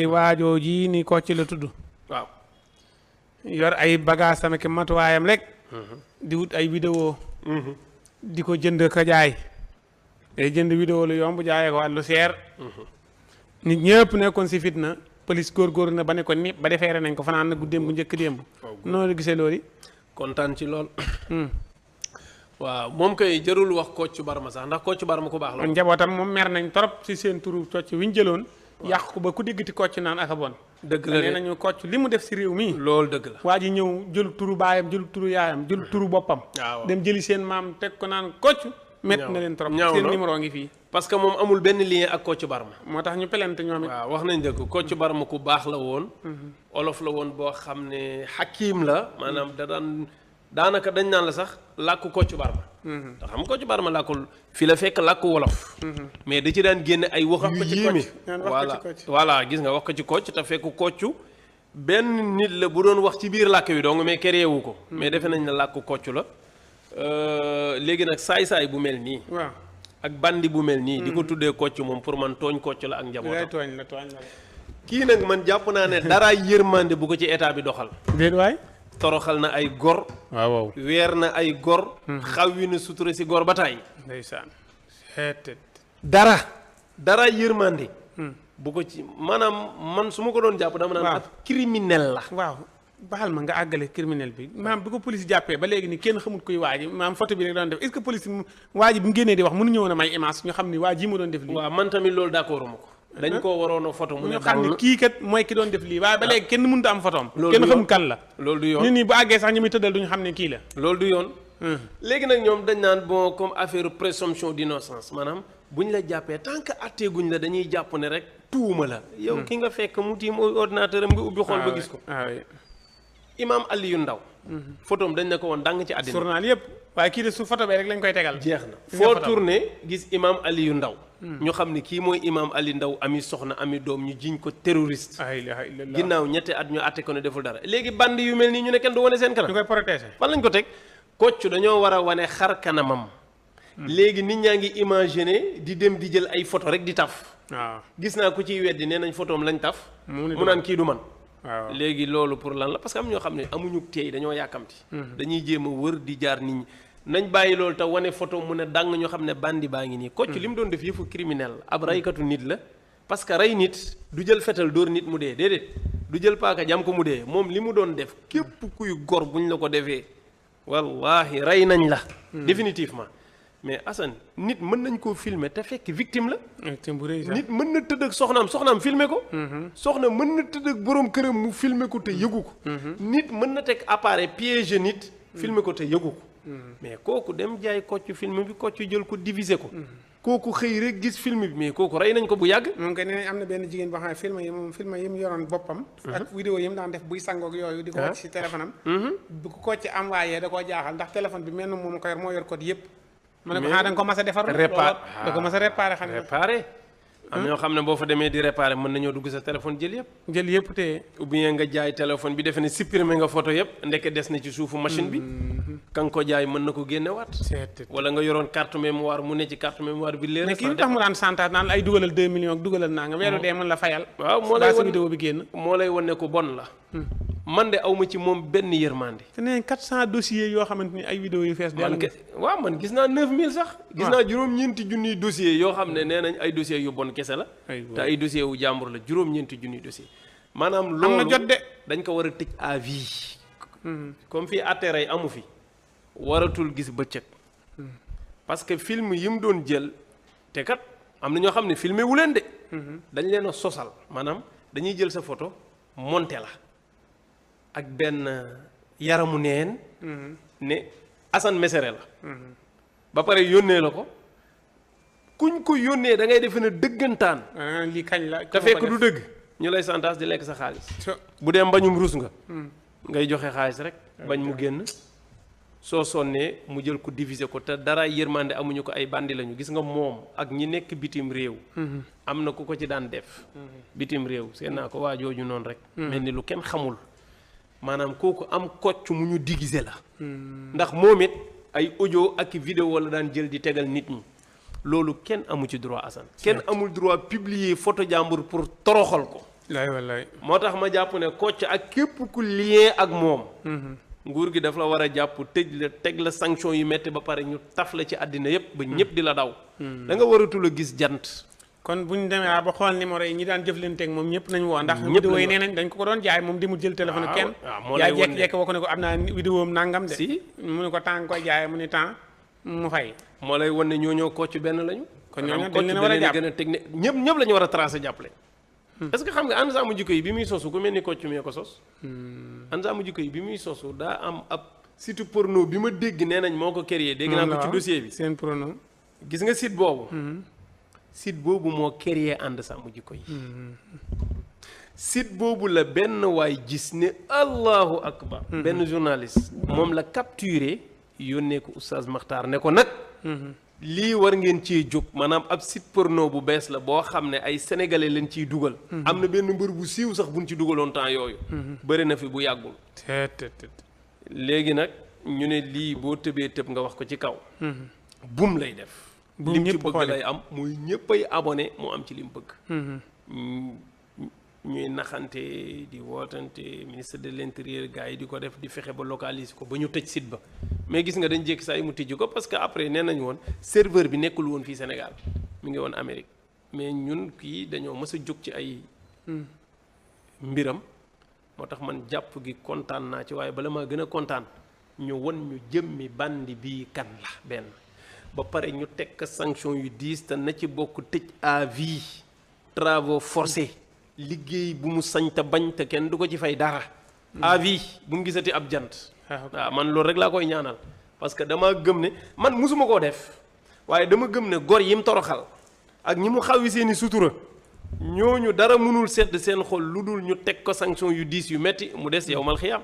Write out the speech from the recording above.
waajoo ji ni Kocc la tudd. waaw. yor ay bagage sama ki matuwaayam rek. di wut ay vidéo di ko jënd ka jaay. day jënd vidéo lu yomb jaayee ko lu seer. nit ñëpp nekkoon si fitna. police góorgóorlu na ba ne ko ni ba defeere nañ ko fanaan na guddeem bu njëkk démb. noonu la gisee loolu. kontaan ci lool. waaw moom kay jarul wax Kocc Barma sax ndax Kocc Barma ku baax la. njabootam moom mer nañ trop si seen turu Kocc wi ñu jëloon. yàq ko ba ku déggati Kocc naan ak a bon. dëgg la nee nañu Kocc li mu def si réew mi. loolu dëgg la. waa ji ñëw jël turu baayam jël turu yaayam jël turu boppam. dem jëli seen maam teg ko naan Kocc. métti na leen trop seen numéro ngi fii. parce que moom amul benn lien ak Kocc Barma. moo tax ñu pelante ñoom it. waaw wax nañ dëgg Kocc Barma ku baax la woon. olof la woon boo xam ne xakiim la maanaam da daan daanaka dañ naan la sax làkku Kocc Barma. ndax xam Kocc Barma làkkul fi la fekk làkku wolof. mais da ci daan génne ay wax yu yéeme. voilà gis nga wax ko ci Kocc te fekk Kocc benn nit la bu doon wax ci biir làkk wi dong mais créé wu ko. mais defe nañ ne làkku Kocc la. léegi nag saay-saay bu mel nii. waaw ak bandi bu mel nii. di ko tuddee Kocc moom pour man tooñ Kocc la ak njabootam. tooñ la. kii nag man jàpp naa ne dara yërmande bu ko ci état bi doxal. déet waay. toroxal na ay gor. waaw weer na ay gor. xawwi na sutura si gor ba tàyyi. ndeysaan. dara yërmande. bu ko ci maanaam man su ma ko doon jàpp dama naan ab criminel la. waaw baxal ma nga àggale criminel bi maam bi ko police jàppee ba léegi ni kenn xamut kuy waa ji maam photo bi rek doon def est-ce que police waa ji bi mu génnee di wax mënu ñëwoon a may image ñu xam ni waa ji mu doon def lii. waaw man tamit loolu d'accord ma ko. dañ koo waroon a photo mu ne. ñu xam ni kii kat mooy ki doon def lii waaye ba léegi kenn mënut a am photo am. loolu kenn xamul kan la. loolu du yoon nit ñi bu àggee sax ñu muy tëddal duñu xam ne kii la. loolu du yoon. léegi nag ñoom dañ naan bon comme affaire présomption d'innocence maanaam buñ la jàppee tant que attee guñ la dañuy jàpp ne rek tuuma la. yow ki nga fekk mu tiim ordinateur am nga ubbi xool ba gis ko. Imam Aliou Ndao photom dañ ne ko woon dang ci àddina journal yëpp waaye kii de su photo bee rek lañ koy tegal. jeex na foo tourné gis Imam Aliou Ndao ñu xam ne kii mooy Imam Aliou Ndao ami soxna ami doom ñu jiñ ko terroriste. ginnaaw ñetti at ñu àtte ko ne deful dara léegi band yu mel nii ñu ne kenn du wane seen kanam. ñu koy protéger fan lañ ko teg Kocc dañoo war a wane xar kanamam. léegi nit ñaa ngi imaginer di dem di jël ay photo rek di taf. waaw gis naa ku ciy weddi nee nañ photoom lañ taf. mu naan kii du man. waaw léegi loolu pour lan la parce que am ñoo xam ne amuñu teey dañoo yàkkamti. dañuy jéem a wër di jaar nit ñi nañ bàyyi loolu te wane photo mu ne dàng ñoo xam ne bandi baa ngi nii. Kocc li mu doon def yëfu criminel ab raykatu nit la. parce que rey nit du jël fetal dóor nit mu dee déedéet du jël paaka jam ko mu dee moom li mu doon def képp kuy gor buñ la ko defee wallahi rey nañ la. définitivement mais Assane nit mën nañ koo filmer te fekk victime la. nit mën na tëdd ak soxnaam filmer ko. soxna mën na tëdd ak boroom këram mu filmer ko te yëgu ko. nit mën na teg appareil piège nit. filmer ko te yëgu ko. mais kooku dem jaay Kocc film bi Kocc jël ko diviser ko. kooku xëy rek gis film bi mais kooku rey nañ ko bu yàgg. moom kay nee nañ am na benn jigéen boo xam ne film yi mu yoroon boppam. ak vidéo yi mu daan def buy sangoog yooyu. di ko wàcc si téléphone am. bu ko Kocc envoyé da koo jaaxal ndax téléphone bi mel na moom ko yor moo yor code yëpp. ma ne ko da nga ko mas a defar. da ko mas a réparé xam ne. réparé am na ñoo xam ne boo fa demee di réparé mën nañoo dugg sa téléphone jël yëpp te ou bien nga jaay téléphone bi defe ne supprimer nga photo yëpp ndeke des na ci suufu machine bi. ka nga ko jaay mën na ko génnewaat. wala nga yoroon carte mémoire mu ne ci carte mémoire bi. léegi mais kii lu tax mu daan santaat naan ay dugalal 2 millions ak dugalal naa nga weeru dee mën la fayal. waaw moo lay wan vidéo bi génn. moo lay wan ne ko bon la. man de awma ci moom benn yërmande. te nee 400 dossiers yoo xamante ni ay vidéo yu fees. waaw man gis naa 9000 sax. gis naa juróom-ñeenti junniy dossiers yoo xam ne nee nañ ay dossiers yu bon kese la. te ay dossiers wu jàmbur la juróom-ñeenti junniy dossiers. maanaam loolu am na jot de. dañ ko war a tëj à vie. comme fii atteray amu fi. waratul gis bëccëg. parce que film yi mu doon jël te kat am na ñoo xam ne filmé wu leen de. dañ leen a sosal maanaam dañuy jël sa photo monté la. ak benn yaramu neen. ne Assane Mesere la. ba pare yónnee la ko kuñ ko yónnee da ngay defe ne dëggantaan. lii kañ la te fekk du dëgg. ñu lay santaas di lekk sa xaalis. bu dee mbañum ruus nga. ngay joxe xaalis rek. bañ mu génn soo sonnee mu jël ko diviser ko te dara yërmande amuñu ko ay bandi lañu gis nga moom ak ñi nekk bitim réew. am na ku ko ci daan def. bitim réew seen naa ko waa jooju noonu rek. mel ni lu kenn xamul. maanaam kooku am Kocc mu ñu déguisé la. ndax moom it ay audio ak vidéo la daan jël di tegal nit ñi. loolu kenn amu ci droit Assane. kenn amul droit publier photo jàmbur pour toroxal ko. wallaay. moo tax ma jàpp ne Kocc ak képp ku lien ak moom. nguur gi daf la war a jàpp tëj la teg la sanction yu metti ba pare ñu taf la ci àddina yépp ba ñëpp di la daw. da nga waratul a gis jant. kon bu ñu demee ba xool numéro yi ñi daan jëflanteeg moom ñëpp nañu woo ndax vidéo yi nee nañ dañ ko doon jaay moom di mu jël téléphone kenn yaa jekk-jekk woo ko ne ko am naa vidéo am nangam de si mu ne ko temps koy jaayee mu ne temps mu fay moo lay wan ne ñoo Kocc benn lañu kon ñooñu dañ leen war a jàpp gën a technique ñëpp la ñu war a tracé jàppale est-ce que xam nga ànd sàmm jikko yi bi muy sosu ku mel ni Kocc mee ko sos ànd sàmm jikko yi bi muy sosu daa am ab site porno bi ma dégg nee nañ moo ko créé dégg naa ko ci dossier bi seen porno gis nga site boobu site boobu moo créé ànd sàmm jikko yi site boobu la benn waay gis ne allahu akbar benn journaliste moom la capturé yónnee ko oustaz Makhtar ne ko nag lii war ngeen ciy jóg maanaam ab site porno bu bees la boo xam ne ay sénégalais leen ciy dugal am na benn mbër bu siiw sax buñ ci dugaloon temps yooyu bëri na fi bu yàggul léegi nag ñu ne lii boo tëbee tëb nga wax ko ci kaw bum lay def lim ci bëgg lay am muy ñëppay abonné mu am ci lim bëgg ñuy naxante di wootante ministre de l'intérieur gars yi di ko def di fexe ba localiser ko ba ñu tëj site ba mais gis nga dañ jékki saa yi mu tijji ko parce que après nee nañu woon serveur bi nekkul woon fii Sénégal mi ngi woon Amérique mais ñun kii dañoo mës a jóg ci ay mbiram moo tax man jàpp gi kontaan naa ci waaye bala maa gën a kontaan ñu won ñu jëmmi bandi bii kan la benn ba pare ñu tekk sanction yu diis te na ci bokk tëj à vie travaux forcés liggéey bu mu sañ te bañ te kenn du ko ci fay dara à vie bu mu gisati ab jant waaw man loolu rek laa koy ñaanal parce que dama gëm ne man musuma koo def waaye dama gëm ne gor yi mu toroxal ak ñi mu xawi seeni sutura ñooñu dara mënul sedd seen xol lu dul ñu teg ko sanction yu diis yu metti mu des yow mal xiyaam